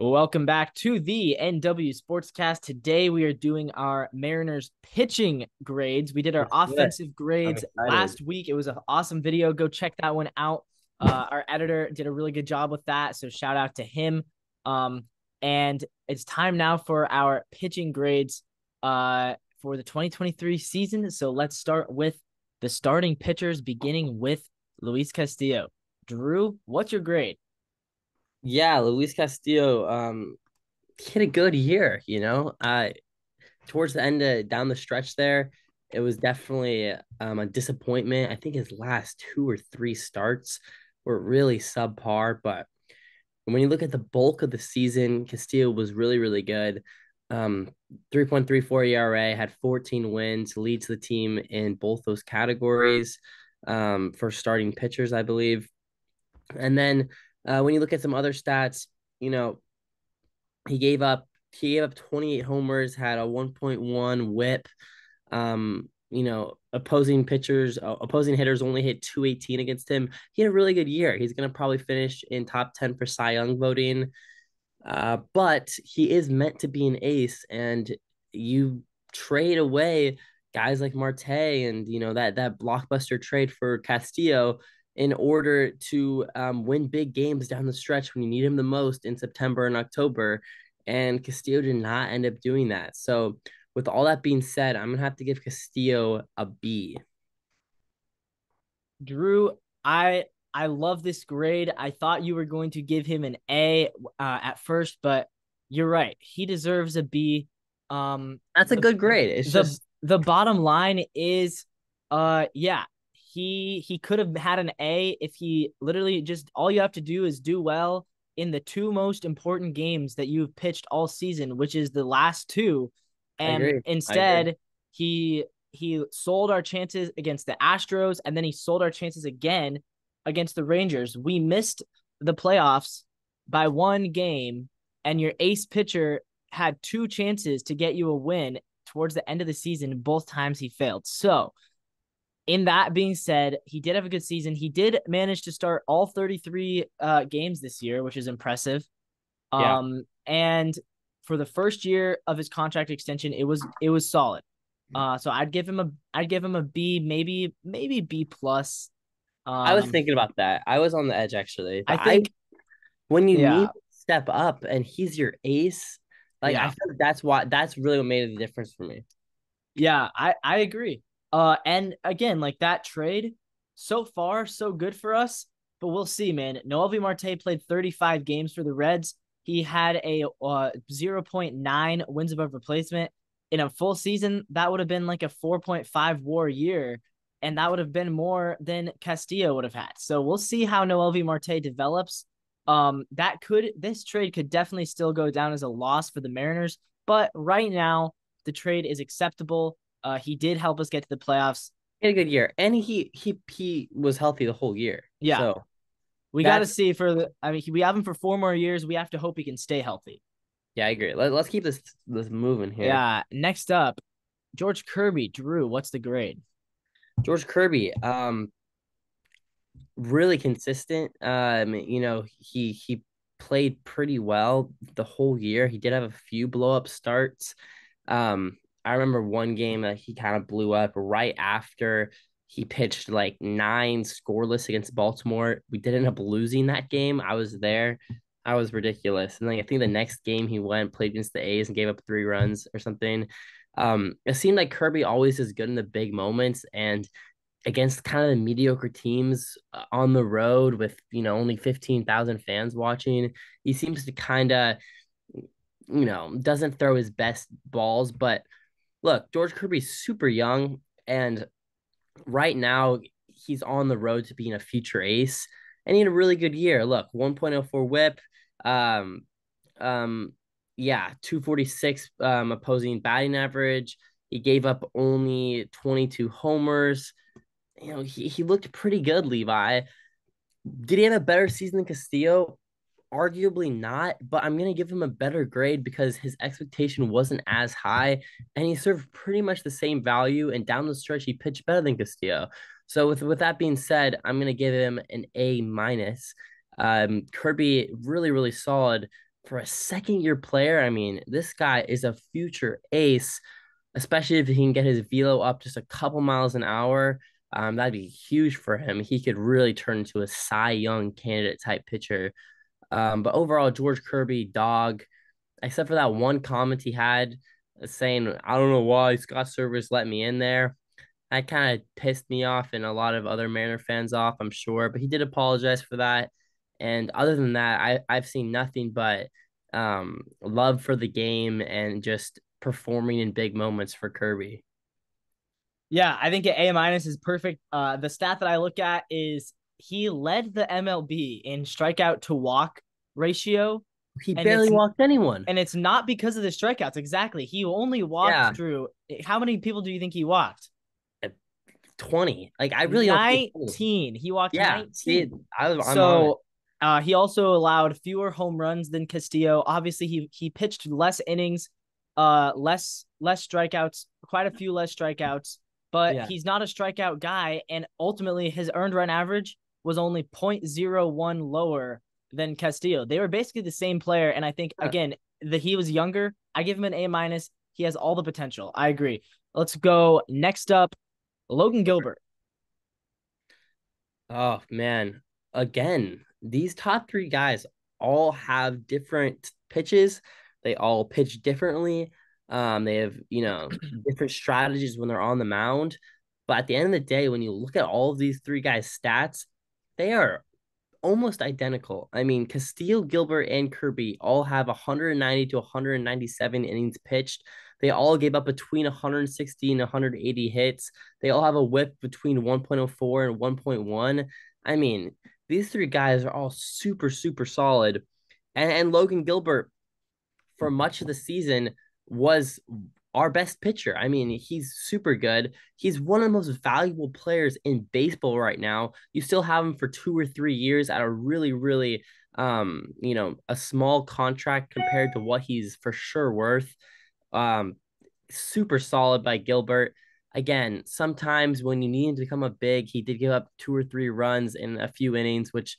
Welcome back to the NW Sportscast. Today we are doing our Mariners pitching grades. We did our Let's do it. offensive I'm grades excited. last week. It was an awesome video. Go check that one out. Our editor did a really good job with that, so shout out to him. Um, and it's time now for our pitching grades for the 2023 season. So let's start with the starting pitchers, beginning with Luis Castillo. Drew, what's your grade? Yeah, Luis Castillo, he had a good year, towards the end of down the stretch there, it was definitely a disappointment. I think his last two or three starts were really subpar, but when you look at the bulk of the season, Castillo was really, really good. Um, 3.34 ERA, had 14 wins, leads the team in both those categories for starting pitchers, I believe. And then when you look at some other stats, you know, he gave up 28 homers, had a 1.1 whip. Opposing hitters only hit 218 against him. He had a really good year. He's gonna probably finish in top 10 for Cy Young voting. But he is meant to be an ace, and you trade away guys like Marte and that blockbuster trade for Castillo in order to win big games down the stretch when you need him the most in September and October. And Castillo did not end up doing that. So, with all that being said, I'm gonna have to give Castillo a B. Drew, I love this grade. I thought you were going to give him an A at first, but you're right. He deserves a B. That's a The good grade. It's the just the bottom line is, yeah, he could have had an A if he literally just all you have to do is do well in the two most important games that you've pitched all season, which is the last two, I and agree. I agree. instead he sold our chances against the Astros, and then he sold our chances again against the Rangers. We missed the playoffs by one game, and your ace pitcher had two chances to get you a win towards the end of the season. Both times he failed. So, in that being said, he did have a good season. He did manage to start all 33 games this year, which is impressive. Yeah. And for the first year of his contract extension, it was solid. So I'd give him a B, maybe B plus. I was Um, thinking about that. I was on the edge actually, I but I think, when you need yeah, to step up and he's your ace, like I yeah, feel like that's really what made the difference for me. yeah. I agree. And again, like that trade, so far so good for us, but we'll see, man. Noelvi Marte played 35 games for the Reds. He had a 0.9 wins above replacement in a full season. That would have been like a 4.5 WAR year, and that would have been more than Castillo would have had. So we'll see how Noelvi Marte develops. This trade could definitely still go down as a loss for the Mariners, but right now the trade is acceptable. He did help us get to the playoffs. He had a good year, and he was healthy the whole year. Yeah, So we got to that's see for the. I mean, we have him for 4 more years. We have to hope he can stay healthy. yeah, I agree. Let's keep this moving here. Yeah. Next up, George Kirby. Drew, what's the grade? George Kirby, really consistent. He played pretty well the whole year. He did have a few blow up starts. I remember one game that he kind of blew up right after he pitched like nine scoreless against Baltimore. We did end up losing that game. I was there. I was ridiculous. And then I think the next game he went, played against the A's and gave up 3 runs or something. It seemed like Kirby always is good in the big moments, and against kind of the mediocre teams on the road with only 15,000 fans watching, he seems to kind of doesn't throw his best balls. But look, George Kirby's super young, and right now he's on the road to being a future ace, and he had a really good year. Look, 1.04 whip, um um yeah, 246 opposing batting average. He gave up only 22 homers. He looked pretty good, Levi. Did he have a better season than Castillo? Arguably not, but I'm gonna give him a better grade because his expectation wasn't as high, and he served pretty much the same value. And down the stretch, he pitched better than Castillo. So with that being said, I'm gonna give him an A minus. Kirby really really solid. for a second year player, I mean, this guy is a future ace, especially if he can get his velo up just a couple miles an hour. That'd be huge for him. He could really turn into a Cy Young candidate type pitcher. But overall, George Kirby, dog, except for that one comment he had saying, I don't know why Scott Service let me in there. That kind of pissed me off and a lot of other Mariner fans off, I'm sure. But he did apologize for that. And other than that, I've seen nothing but love for the game and just performing in big moments for Kirby. Yeah, I think an A minus is perfect. The stat that I look at is he led the MLB in strikeout to walk ratio, He and barely walked anyone. it's not because of the strikeouts. Exactly, he only walked Yeah, Drew. How many people do you think he walked? 20. Like I really don't think 20. 19. He walked Yeah, see, 19. I'm on it. So he also allowed fewer home runs than Castillo. Obviously, he pitched less innings, less strikeouts, quite a few less strikeouts. But Yeah. he's not a strikeout guy, and ultimately his earned run average was only 0.01 lower than Castillo. They were basically the same player, and I think Huh. again that he was younger. I give him an A minus. He has all the potential. I agree. Let's go next up. Logan Gilbert. Oh man. Again, these top three guys all have different pitches. They all pitch differently. They have, different strategies when they're on the mound. But at the end of the day, when you look at all of these three guys' stats, they are almost identical. I mean, Castillo, Gilbert, and Kirby all have 190 to 197 innings pitched. They all gave up between 160 and 180 hits. They all have a whip between 1.04 and 1.1. I mean, these three guys are all super, super solid. And Logan Gilbert, for much of the season, was our best pitcher. I mean, he's super good. He's one of the most valuable players in baseball right now. You still have him for 2 or 3 years at a really, really, a small contract compared to what he's for sure worth. Um, Super solid by Gilbert. Again, sometimes when you need him to come up big, he did give up 2 or 3 runs in a few innings, which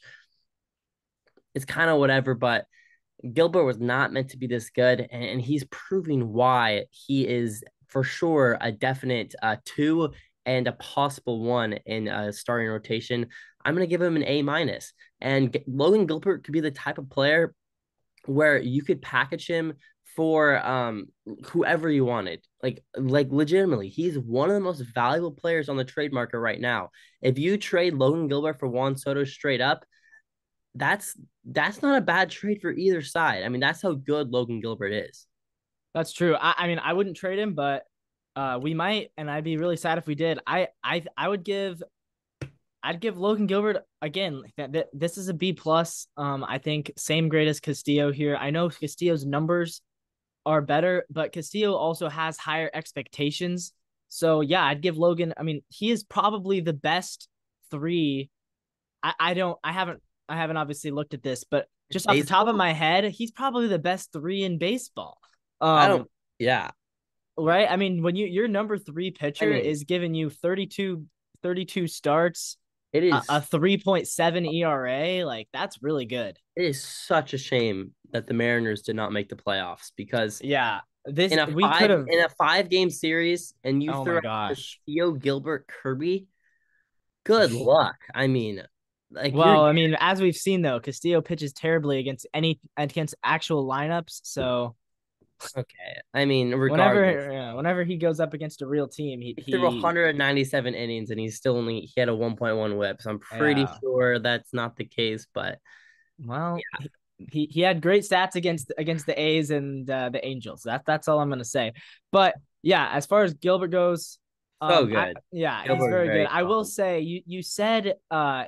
is kind of whatever, but Gilbert was not meant to be this good, and he's proving why he is for sure a definite two and a possible one in a starting rotation. I'm gonna give him an A minus. And Logan Gilbert could be the type of player where you could package him for whoever you wanted. Like legitimately, he's one of the most valuable players on the trade market right now. If you trade Logan Gilbert for Juan Soto straight up, that's that's not a bad trade for either side. I mean, that's how good Logan Gilbert is. That's true. I mean, I wouldn't trade him, but we might, and I'd be really sad if we did. I would give I'd give Logan Gilbert again. This is a B plus. I think same grade as Castillo here. I know Castillo's numbers are better, but Castillo also has higher expectations. So yeah, I'd give Logan. I mean, he is probably the best three. I don't. I haven't obviously looked at this, but just off the top of Baseball, my head, he's probably the best three in baseball. I Um, don't. Yeah, right? I mean, when your number three I pitcher mean, is giving you 32 starts, it a is 3.7 ERA, like that's really good. it is such a shame that the Mariners did not make the playoffs because Yeah. This in a we could five have in a 5 game series and you oh throw my out gosh. Castillo, Gilbert, Kirby, good luck. I mean, like Well, I mean, as we've seen though, Castillo pitches terribly against actual lineups. So okay. I mean, regardless, whenever he goes up against a real team, he threw 197 innings and he had a 1.1 whip. So I'm pretty yeah. sure that's not the case, but Well, he had great stats against the A's and the Angels. That's all I'm gonna say. But yeah, as far as Gilbert goes, so good. he's Gilbert is very good. very I will solid. say you said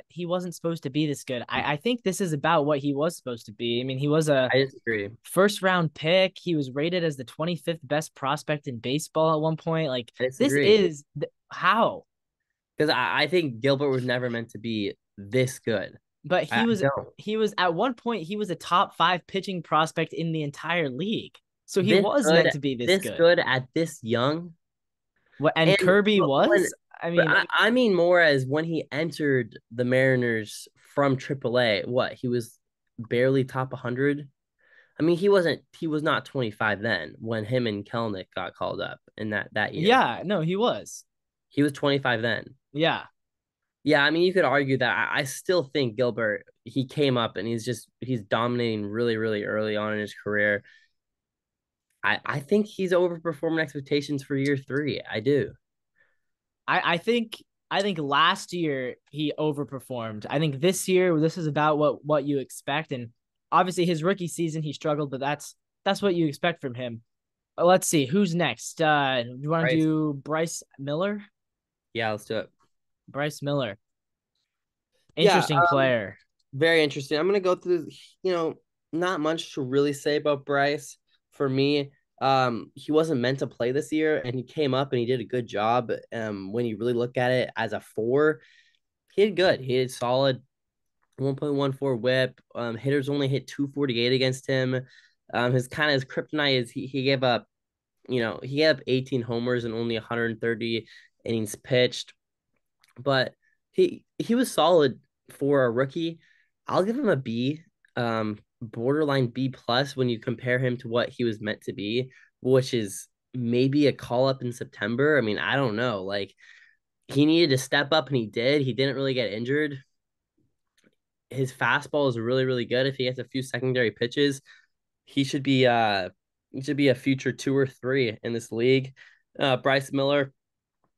he wasn't supposed to be this good. I think this is about what he was supposed to be. I mean, he was a I disagree. first round pick. He was rated as the 25th best prospect in baseball at one point. Like I this disagree is how, because I think Gilbert was never meant to be this good. but I don't. he was at one point he was a top five pitching prospect in the entire league. So he This was good, meant to be this this good. good at this young. What and And Kirby when, was? I but mean, I mean more as when he entered the Mariners from AAA, what he was barely top 100. I mean, he was not 25 then when him and Kelnick got called up in that year. Yeah, no, he was. He was 25 then. Yeah. Yeah, I mean, you could argue that. I still think Gilbert, he came up and he's dominating really, really early on in his career. I think he's overperforming expectations for year three. I do. I think last year he overperformed. I think this year this is about what you expect. And obviously his rookie season he struggled, but that's what you expect from him. Let's see who's next. Do you want to Right. do Bryce Miller? Yeah, let's do it. Bryce Miller, Yeah, interesting player. very interesting. I'm gonna go through, you know, not much to really say about Bryce for me. He wasn't meant to play this year, and he came up and he did a good job. When you really look at it as a four, he did good. He did solid 1.14 whip. Hitters only hit 248 against him. His kryptonite is he gave up, he gave up 18 homers and only 130 innings pitched, but he was solid for a rookie. I'll give him a B, borderline B plus when you compare him to what he was meant to be, which is maybe a call up in September. I mean, I don't know. Like he needed to step up and he did. He didn't really get injured. His fastball is really, really good. If he has a few secondary pitches, he should be he should be a future 2 or 3 in this league. Bryce Miller,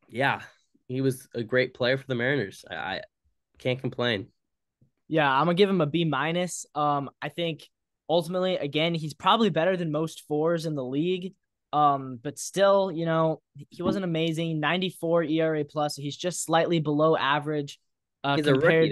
yeah, he was a great player for the Mariners. I can't complain. Yeah, I'm gonna give him a B minus. I think ultimately, again, he's probably better than most fours in the league. But still, he wasn't amazing. 94 ERA plus. So he's just slightly below average. He's a rookie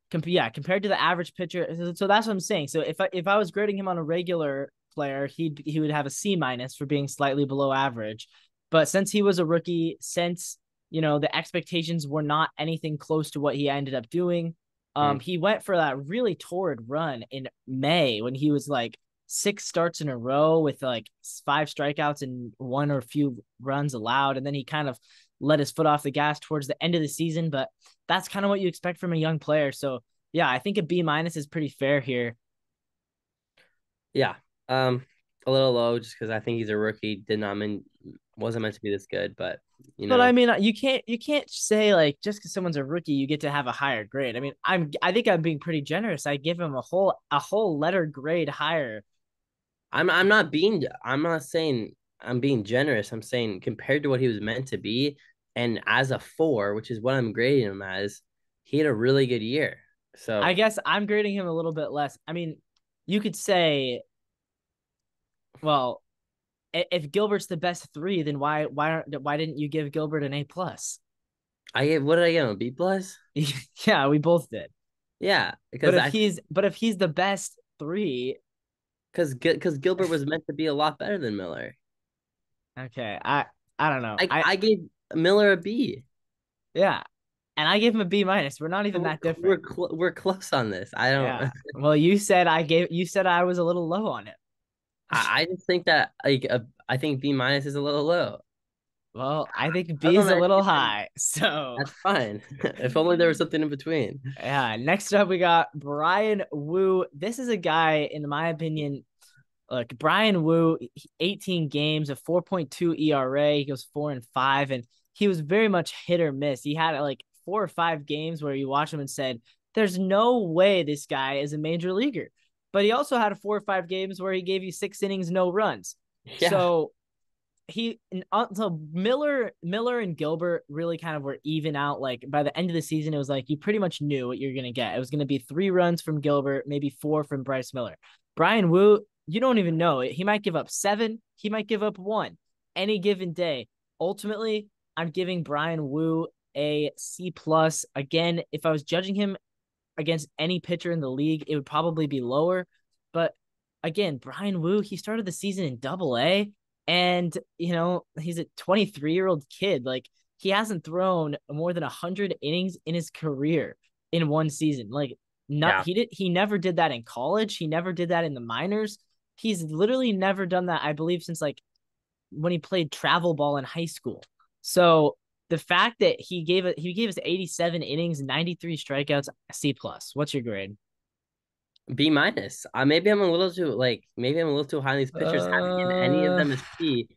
Compared, though. compared to the average pitcher. So that's what I'm saying. So if I was grading him on a regular player, he would have a C minus for being slightly below average. But since he was a rookie, since the expectations were not anything close to what he ended up doing. Mm. He went for that really torrid run in May when he was like 6 starts in a row with like 5 strikeouts and one or few runs allowed. And then he kind of let his foot off the gas towards the end of the season. But that's kind of what you expect from a young player. So yeah, I think a B minus is pretty fair here. Yeah. A little low just because I think he's a rookie. Did not mean wasn't meant to be this good, but you But I know, mean, you can't say like just because someone's a rookie, you get to have a higher grade. I mean, I think I'm being pretty generous. I give him a whole letter grade higher. I'm not saying I'm being generous. I'm saying compared to what he was meant to be, and as a four, which is what I'm grading him as, he had a really good year. I So guess I'm grading him a little bit less. I mean, you could say, well, if Gilbert's the best three, then why didn't you give Gilbert an A plus? I gave what did I give him? A B plus? Yeah, we both did. Yeah, But because if I he's but if he's the best three, because Gilbert was meant to be a lot better than Miller. okay, I don't know. I gave Miller a B. Yeah, and I gave him a B minus. We're not even We're that different. we're close on this. I don't. Yeah. Well, you said I was a little low on it. I just think that I think B minus is a little low. Well, I think B Other is than a that, little high. So that's fine. If only there was something in between. yeah. Next up, we got Brian Wu. This is a guy, in my opinion. Look, Brian Wu, 18 games, a 4.2 ERA. He goes 4-5, and he was very much hit or miss. He had like 4 or 5 games where you watch him and said, "There's no way this guy is a major leaguer." But he also had 4 or 5 games where he gave you 6 innings, no runs. Yeah, So so Miller and Gilbert really kind of were even out. Like by the end of the season, it was like you pretty much knew what you're gonna get. It was gonna be 3 runs from Gilbert, maybe 4 from Bryce Miller. Brian Wu, you don't even know it. He might give up 7, he might give up 1 any given day. Ultimately, I'm giving Brian Wu a C plus. Again, if I was judging him against any pitcher in the league, it would probably be lower. But again, Brian Wu, he started the season in Double-A, and he's a 23-year-old kid. Like he hasn't thrown more than 100 innings in his career in one season. Like not yeah, he did he never did that in college. He never did that in the minors. He's literally never done that, I believe, since like when he played travel ball in high school. So the fact that he gave us 87 innings, 93 strikeouts, C plus. What's your grade? B minus. Maybe I'm a little too maybe I'm a little too high on these pitchers. Haven't given any of Uh, them a C.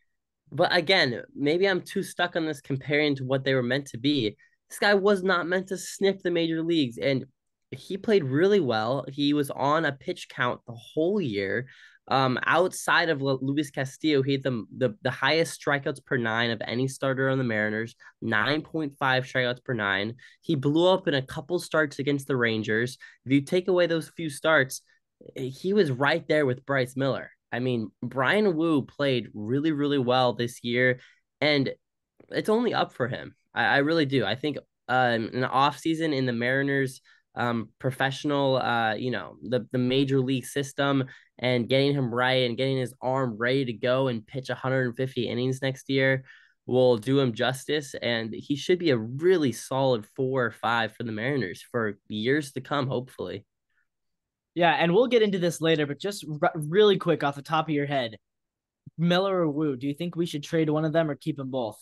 But again, maybe I'm too stuck on this comparing to what they were meant to be. This guy was not meant to sniff the major leagues, and he played really well. He was on a pitch count the whole year. Outside of Luis Castillo, he had the highest strikeouts per nine of any starter on the Mariners, 9.5 strikeouts per nine. He blew up in a couple starts against the Rangers. If you take away those few starts, he was right there with Bryce Miller. I mean, Brian Wu played really, really well this year, and it's only up for him. I really do. I think in the offseason in the Mariners professional the major league system and getting him right and getting his arm ready to go and pitch 150 innings next year will do him justice, and he should be a really solid 4 or 5 for the Mariners for years to come, hopefully. yeah, and we'll get into this later, but just really quick off the top of your head, Miller or Wu, do you think we should trade one of them or keep them both?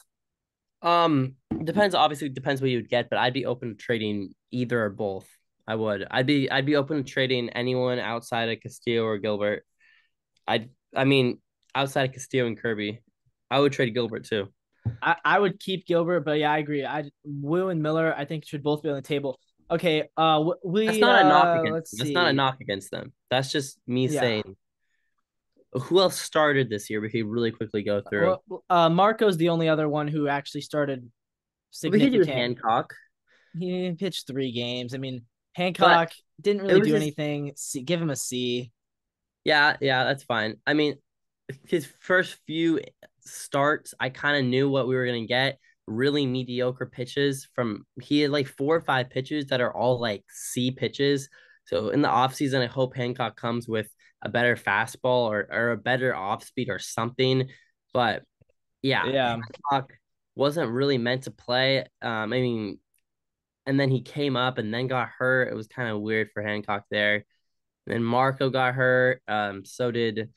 Depends. Obviously, depends what you would get, but I'd be open to trading either or both. I would. I'd be open to trading anyone outside of Castillo or Gilbert. I mean, outside of Castillo and Kirby, I would trade Gilbert too. I would keep Gilbert, but yeah, I agree. Wu and Miller, I think should both be on the table. Okay, That's we not a knock against let's them. That's not a see. knock against them. That's just me Yeah. saying who else started this year. We could really quickly go through. Well, Marco's the only other one who actually started We could do significant. Hancock, He pitched 3 games. I mean, but Hancock didn't it really was do just anything. Give him a C. yeah, yeah, that's fine. I mean, his first few starts, I kind of knew what we were gonna get. Really mediocre pitches from he had like 4 or 5 pitches that are all like C pitches. So in the offseason, I hope Hancock comes with a better fastball or a better off speed or something. But yeah, Yeah. Hancock wasn't really meant to play. I mean, and then he came up and then got hurt. It was kind of weird for Hancock there. And then Marco got hurt. So did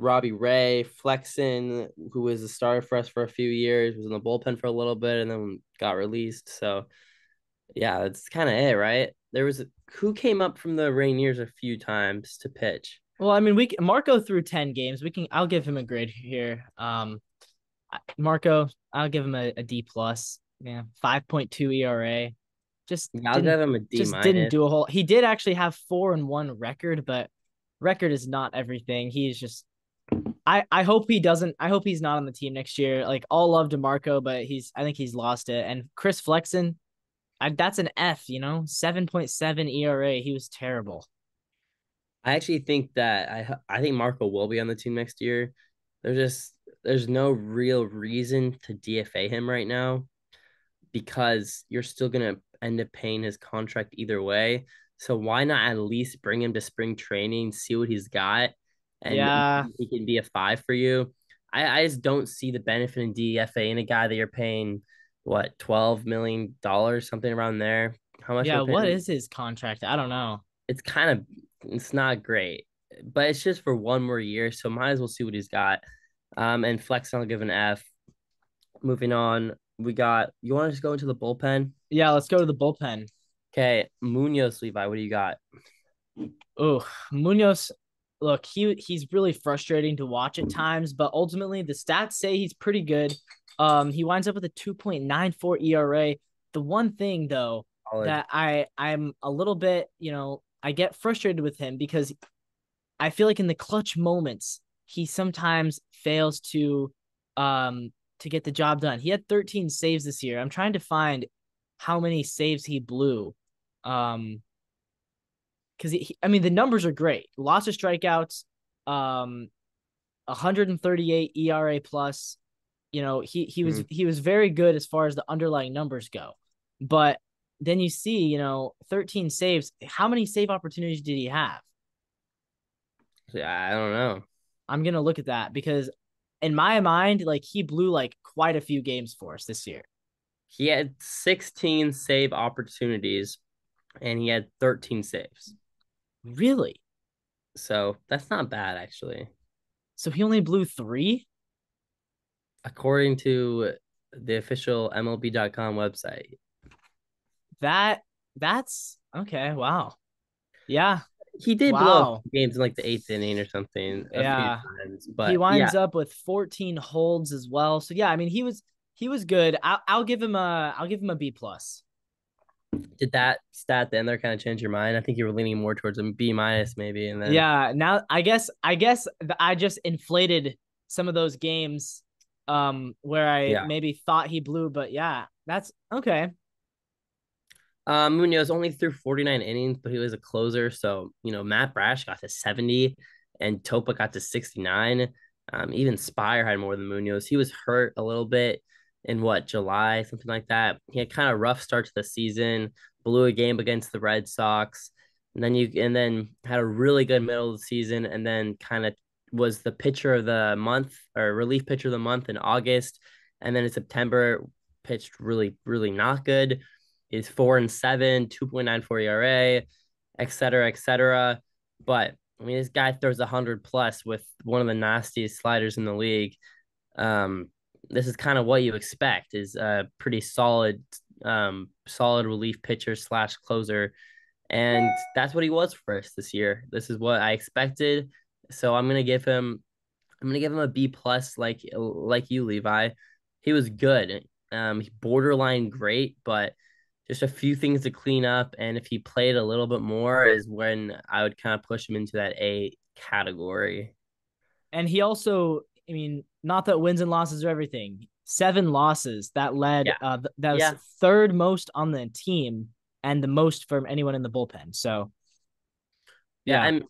Robbie Ray, Flexen, who was a starter for us for a few years, was in the bullpen for a little bit and then got released. So yeah, that's kind of it, right? Who came up from the Rainiers a few times to pitch. Well, I mean, Marco threw 10 games. I'll give him a grade here. Marco, I'll give him a D plus. Yeah, 5.2 ERA. Just Yeah, I'll didn't give him a D just didn't minus. do a whole. He did actually have 4-1 record, but record is not everything. He's just. I hope he doesn't. I hope he's not on the team next year. Like all love to Marco, but I think he's lost it. And Chris Flexen, that's an F. 7.7 ERA. He was terrible. I actually think that I think Marco will be on the team next year. There's no real reason to DFA him right now because you're still gonna end up paying his contract either way. So why not at least bring him to spring training, see what he's got, and Yeah, maybe he can be a 5 for you. I just don't see the benefit in DFA in a guy that you're paying what $12 million, something around there. How much yeah. we're What paying? is his contract? I don't know. It's kind of it's not great, but it's just for one more year, so might as well see what he's got. And Flex, I'll give an F. Moving on, we got. You want to just go into the bullpen? Yeah, let's go to the bullpen. Okay, Munoz, Levi, what do you got? Oh, Munoz. Look, he's really frustrating to watch at times, but ultimately the stats say he's pretty good. He winds up with a 2.94 ERA. The one thing though Solid. that I'm a little bit, I get frustrated with him because I feel like in the clutch moments he sometimes fails to get the job done. He had 13 saves this year. I'm trying to find how many saves he blew. Um, because I mean the numbers are great. Lots of strikeouts, 138 ERA plus. He was Mhm. he was very good as far as the underlying numbers go. But then you see, 13 saves. How many save opportunities did he have? Yeah, I don't know. I'm gonna look at that because in my mind, like he blew like quite a few games for us this year. He had 16 save opportunities and he had 13 saves. Really? So that's not bad, actually. So he only blew three? According to the official MLB.com website. That that's okay. Wow. Yeah. He did blow up Wow. games in like the eighth inning or something a few Yeah. times, He but yeah, winds up with 14 holds as well. So yeah, I mean he was good. I'll give him a B plus. did that stat then there kind of change your mind? I think you were leaning more towards a B minus maybe, and then Yeah, now I guess I just inflated some of those games where I yeah. maybe thought he blew, but yeah, that's okay. Munoz only threw 49 innings, but he was a closer. So, Matt Brash got to 70 and Topa got to 69. Even Spire had more than Munoz. He was hurt a little bit in July, something like that. He had kind of rough start to the season, blew a game against the Red Sox, and then had a really good middle of the season, and then kind of was the pitcher of the month or relief pitcher of the month in August. And then in September, pitched really, really not good is 4-7, 2.94 ERA, et cetera, et cetera. But I mean, this guy throws 100 plus with one of the nastiest sliders in the league. Um, this is kind of what you expect is a pretty solid relief pitcher slash closer. And that's what he was for us this year. This is what I expected. So I'm gonna give him a B plus, like you, Levi. He was good. Borderline great, but just a few things to clean up. And if he played a little bit more, is when I would kind of push him into that A category. And he also, I mean, not that wins and losses are everything. 7 losses that led Yeah, that was yeah, third most on the team and the most from anyone in the bullpen. So yeah. yeah, And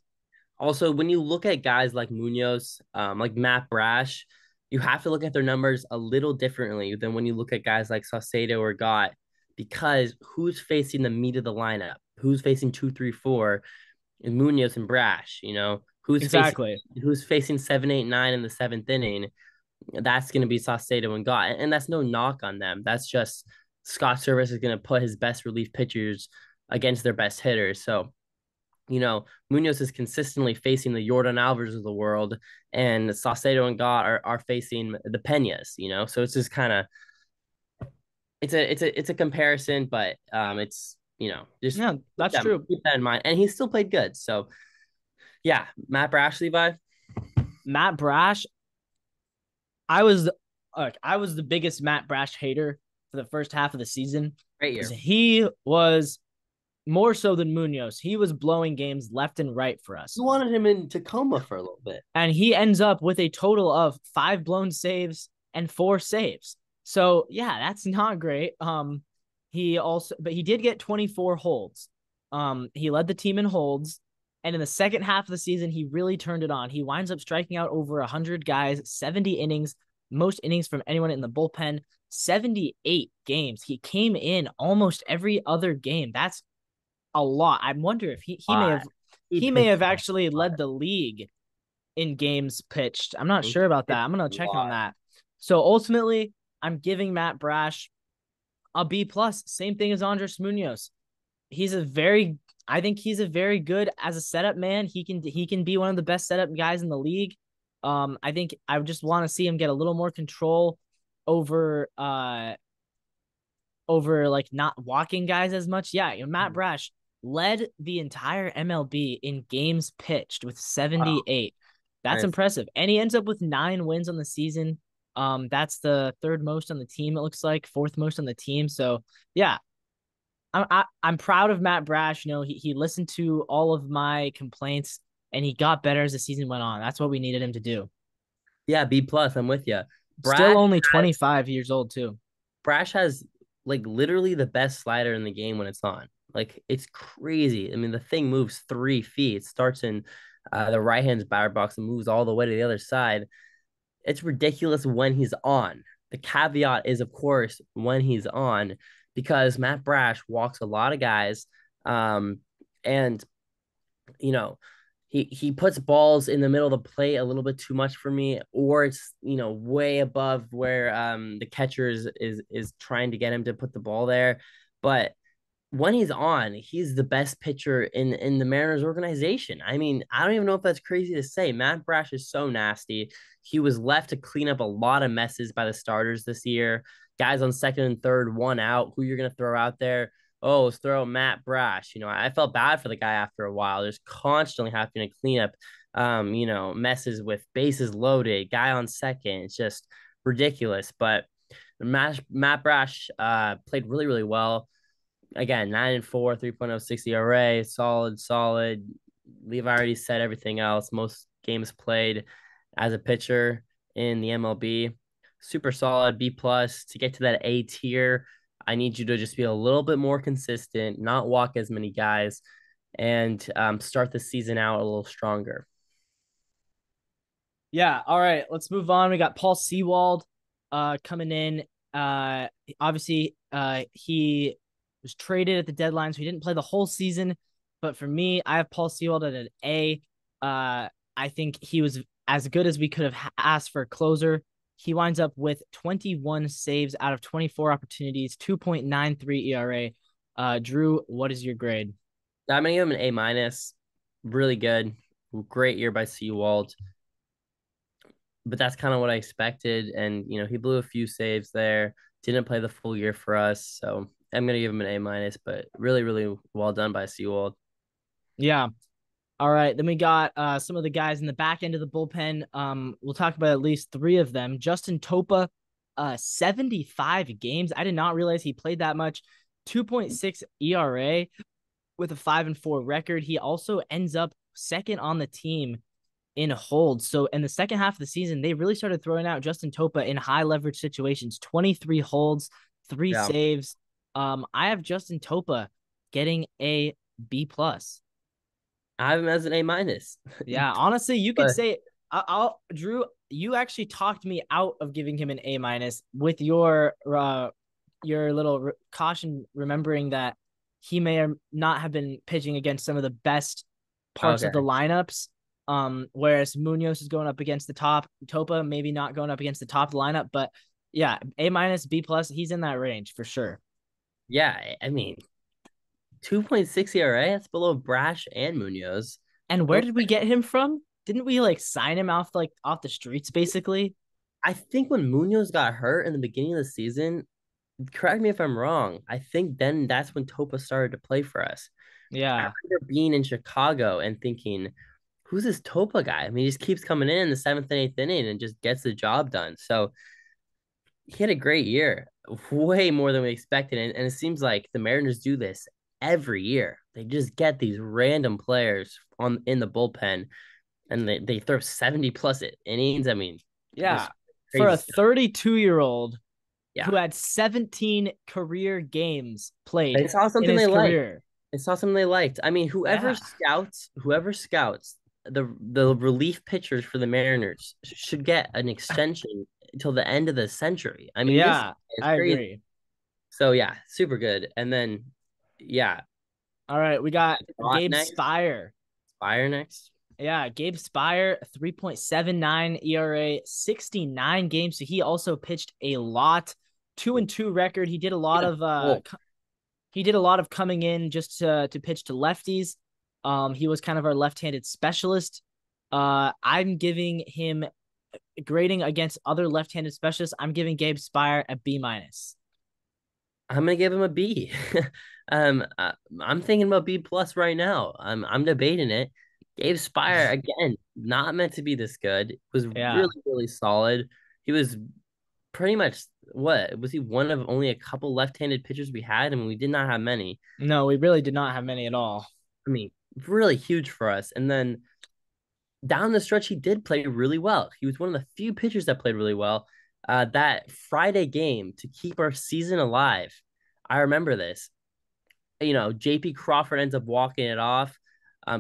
also, when you look at guys like Munoz, like Matt Brash, you have to look at their numbers a little differently than when you look at guys like Saucedo or Gott, because who's facing the meat of the lineup? Who's facing 2, 3, 4? And Munoz and Brash, who's facing exactly. who's facing 7, 8, 9 in the seventh inning. That's going to be Saucedo and Gott, and that's no knock on them. That's just Scott Service is going to put his best relief pitchers against their best hitters. So Munoz is consistently facing the Jordan Alvarez of the world, and Saucedo and Gott are facing the Peñas. So it's just kind of it's a comparison, but it's just Yeah, keep that's true. keep that in mind, and he still played good. So yeah, Matt Brash, Levi, Matt Brash, I was the biggest Matt Brash hater for the first half of the season great because year. he was more so than Munoz. He was blowing games left and right for us. You wanted him in Tacoma for a little bit. And he ends up with a total of 5 blown saves and 4 saves. So yeah, that's not great. But he did get 24 holds. He led the team in holds, and in the second half of the season, he really turned it on. He winds up striking out over 100 guys, 70 innings, most innings from anyone in the bullpen, 78 games. He came in almost every other game. That's a lot. I wonder if he may Uh, have he he may pitched have a actually lot. led the league in games pitched. I'm not He sure about that. pitched I'm gonna a check on lot. that. So ultimately, I'm giving Matt Brash a B plus. Same thing as Andres Munoz. He's a very I think he's a very good as a setup man. He can be one of the best setup guys in the league. I think I just want to see him get a little more control over over like not walking guys as much. Yeah, Matt Brash led the entire MLB in games pitched with Wow, 78. That's nice. impressive. And he ends up with 9 wins on the season. That's the third most on the team, it looks like, fourth most on the team. So yeah, I'm proud of Matt Brash. He listened to all of my complaints and he got better as the season went on. That's what we needed him to do. Yeah, B plus. I'm with you. Still Brash only has 25 years old too. Brash has like literally the best slider in the game when it's on. Like it's crazy. I mean, the thing moves 3 feet. It starts in the right hand's batter box and moves all the way to the other side. It's ridiculous when he's on. The caveat is, of course, when he's on, because Matt Brash walks a lot of guys, and you know, he puts balls in the middle of the plate a little bit too much for me, or it's way above where the catcher is trying to get him to put the ball there. But when he's on, he's the best pitcher in the Mariners organization. I mean, I don't even know if that's crazy to say. Matt Brash is so nasty. He was left to clean up a lot of messes by the starters this year. Guys on second and third, 1 out. Who you're gonna throw out there? oh, let's throw Matt Brash. I felt bad for the guy after a while. There's constantly having to clean up, messes with bases loaded, guy on second. It's just ridiculous. But Matt Brash played really, really well. Again, 9-4, 3.06 ERA, solid, solid. Levi already said everything else. Most games played as a pitcher in the MLB. Super solid, B plus. To get to that A tier, I need you to just be a little bit more consistent, not walk as many guys, and start the season out a little stronger. Yeah. All right. Let's move on. We got Paul Sewald coming in. Obviously, he was traded at the deadline, so he didn't play the whole season. But for me, I have Paul Sewald at an A. I think he was as good as we could have asked for a closer. He winds up with 21 saves out of 24 opportunities, 2.93 ERA. Drew, what is your grade? I'm gonna give him an A minus. Really good, great year by Seawald. But that's kind of what I expected. And he blew a few saves there. Didn't play the full year for us, so I'm gonna give him an A minus. But really, really well done by Seawald. Yeah. All right. Then we got some of the guys in the back end of the bullpen. We'll talk about at least three of them. Justin Topa, 75 games. I did not realize he played that much. 2.6 ERA with a 5-4 record. He also ends up second on the team in holds. So in the second half of the season, they really started throwing out Justin Topa in high leverage situations. 23 holds, three Yeah, saves. I have Justin Topa getting a B plus. I have him as an A minus. Yeah, honestly, you could But say I'll Drew. You actually talked me out of giving him an A minus with your little caution, remembering that he may or not have been pitching against some of the best parts of the okay, lineups. Whereas Munoz is going up against the top, Topa maybe not going up against the top of the lineup, but yeah, A minus, B plus, he's in that range for sure. yeah, I mean 2.6 ERA. That's below Brash and Munoz. And where Those did we get him from? Didn't we like sign him off the streets basically? I think when Munoz got hurt in the beginning of the season, correct me if I'm wrong. I think then that's when Topa started to play for us. I Yeah. remember being in Chicago and thinking, who's this Topa guy? I mean, he just keeps coming in the seventh and eighth inning and just gets the job done. So he had a great year, way more than we expected. And it seems like the Mariners do this every year. They just get these random players on in the bullpen and they throw 70 plus innings. I mean, Yeah. just For crazy a stuff. 32-year-old Yeah. who had 17 career games played They saw in something his they liked. career. They saw something they liked. I mean, Yeah. whoever scouts the relief pitchers for the Mariners should get an extension until the end of the century. I mean, this Yeah, is I crazy. agree. So yeah, super good. And then yeah, All right, we got Scott Gabe next, Spire. Fire next. Yeah, Gabe Spire, 3.79 ERA, 69 games. So he also pitched a lot. 2-2 record. He did a lot Yeah. of Oh, coming in just to pitch to lefties. He was kind of our left-handed specialist. I'm giving him grading against other left-handed specialists. I'm giving Gabe Spire a B minus. I'm gonna give him a B. I'm thinking about B plus right now. I'm debating it. Gabe Spire again, not meant to be this good. Was Yeah. really really solid. He was pretty much what was he one of only a couple left-handed pitchers we had? I mean, we did not have many. No, we really did not have many at all. I mean, really huge for us. And then down the stretch, he did play really well. He was one of the few pitchers that played really well. That Friday game to keep our season alive. I remember this. JP Crawford ends up walking it off.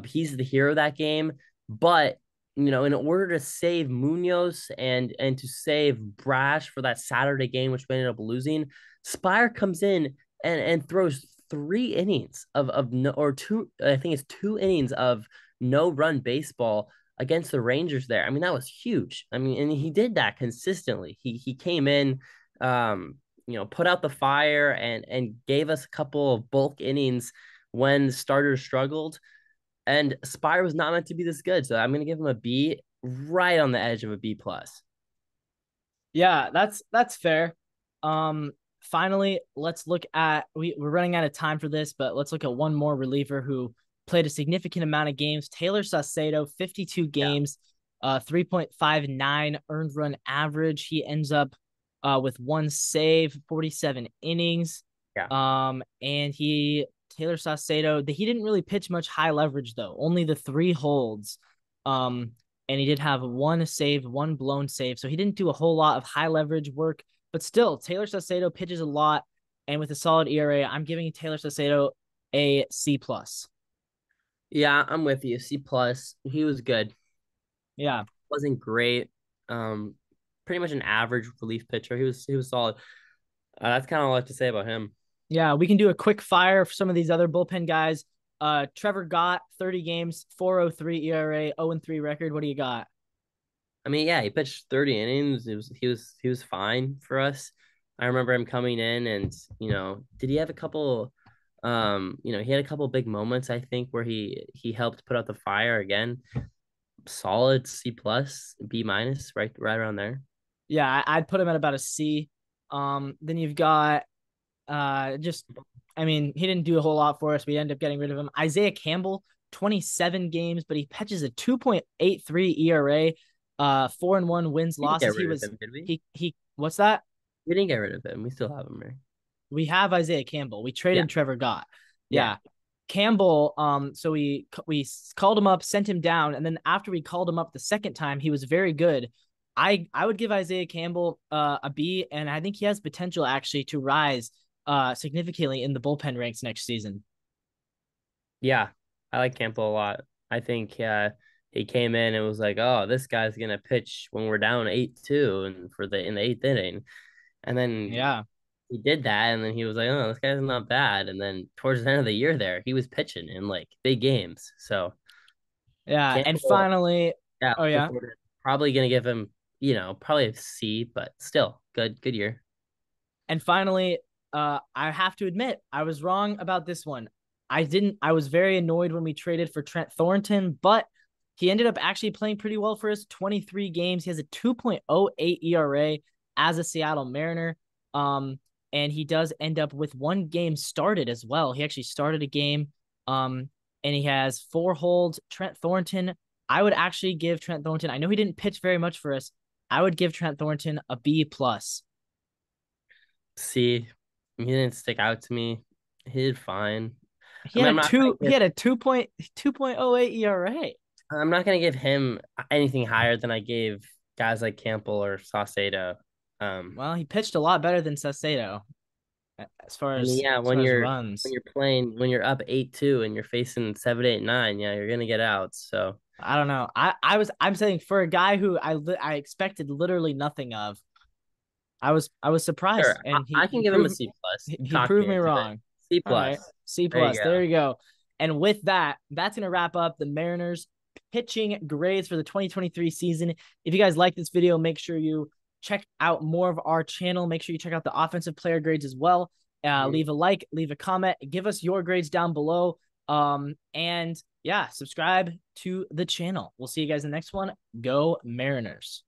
He's the hero of that game. But in order to save Munoz and to save Brash for that Saturday game, which we ended up losing, Spire comes in and throws 3 innings of no or two. I think it's 2 innings of no run baseball against the Rangers there. I mean, that was huge. I mean, and he did that consistently. He came in, put out the fire and gave us a couple of bulk innings when the starters struggled. And Spire was not meant to be this good, so I'm gonna give him a B, right on the edge of a B plus. Yeah, that's fair. Um, finally, let's look at we're running out of time for this, but let's look at one more reliever who played a significant amount of games. Taylor Saucedo, 52 Yeah. games, 3.59 earned run average. He ends up with one save, 47 innings. Yeah. And Taylor Saucedo, he didn't really pitch much high leverage though, only the three holds. And he did have one save, one blown save. So he didn't do a whole lot of high leverage work, but still, Taylor Saucedo pitches a lot. And with a solid ERA, I'm giving Taylor Saucedo a C plus. Yeah, I'm with you. C plus. He was good. Yeah. Wasn't great. Um, Pretty much an average relief pitcher. He was solid. That's kind of all I have to say about him. Yeah, we can do a quick fire for some of these other bullpen guys. Trevor Gott, 30 games, 4.03 ERA, 0-3 record. What do you got? I mean, yeah, he pitched 30 innings. He was fine for us. I remember him coming in and, did he have a couple he had a couple big moments, I think, where he helped put out the fire again. Solid C plus, B minus, right around there. Yeah, I'd put him at about a C. Then you've got I mean, he didn't do a whole lot for us. We end up getting rid of him. Isaiah Campbell, 27 games, but he pitches a 2.83 ERA, 4-1 wins We didn't get losses. rid of him, did we? He what's that? We didn't get rid of him. We still have him, right? We have Isaiah Campbell. We Yeah, traded Trevor Gott. yeah. Yeah. Campbell, so we called him up, sent him down, and then after we called him up the second time, he was very good. I would give Isaiah Campbell a B, and I think he has potential actually to rise significantly in the bullpen ranks next season. Yeah, I like Campbell a lot. I think he came in and was like, "Oh, this guy's gonna pitch when we're down 8-2 and for the in the eighth inning," and then Yeah. he did that, and then he was like, "Oh, this guy's not bad." And then towards the end of the year, there he was pitching in like big games. So Yeah. And Campbell, finally, yeah, oh looking yeah. forward to it. Probably gonna give him, probably a C, but still good year. And finally, I have to admit, I was wrong about this one. I was very annoyed when we traded for Trent Thornton, but he ended up actually playing pretty well for us. 23 games. He has a 2.08 ERA as a Seattle Mariner. Um, and he does end up with one game started as well. He actually started a game. And he has four holds. Trent Thornton, I would actually give Trent Thornton, I know he didn't pitch very much for us. I would give Trent Thornton a B plus. C, he didn't stick out to me. He did fine. He I mean, had a two. He had a 2.08 ERA. I'm not gonna give him anything higher than I gave guys like Campbell or Saucedo. Well, he pitched a lot better than Saucedo I mean, yeah, as far as runs. when you're up 8-2 and you're facing 7, 8, 9, yeah, you're gonna get out. So I don't know. I'm saying for a guy who I expected literally nothing of, I was sure, surprised, and I can give him a C plus. You he talked proved me me into it. wrong. C All right, plus. C There you plus. go. There you go. And with that, that's gonna wrap up the Mariners pitching grades for the 2023 season. If you guys like this video, make sure you check out more of our channel. Make sure you check out the offensive player grades as well. Mhm. Leave a like, leave a comment, give us your grades down below. And yeah, subscribe to the channel. We'll see you guys in the next one. Go Mariners.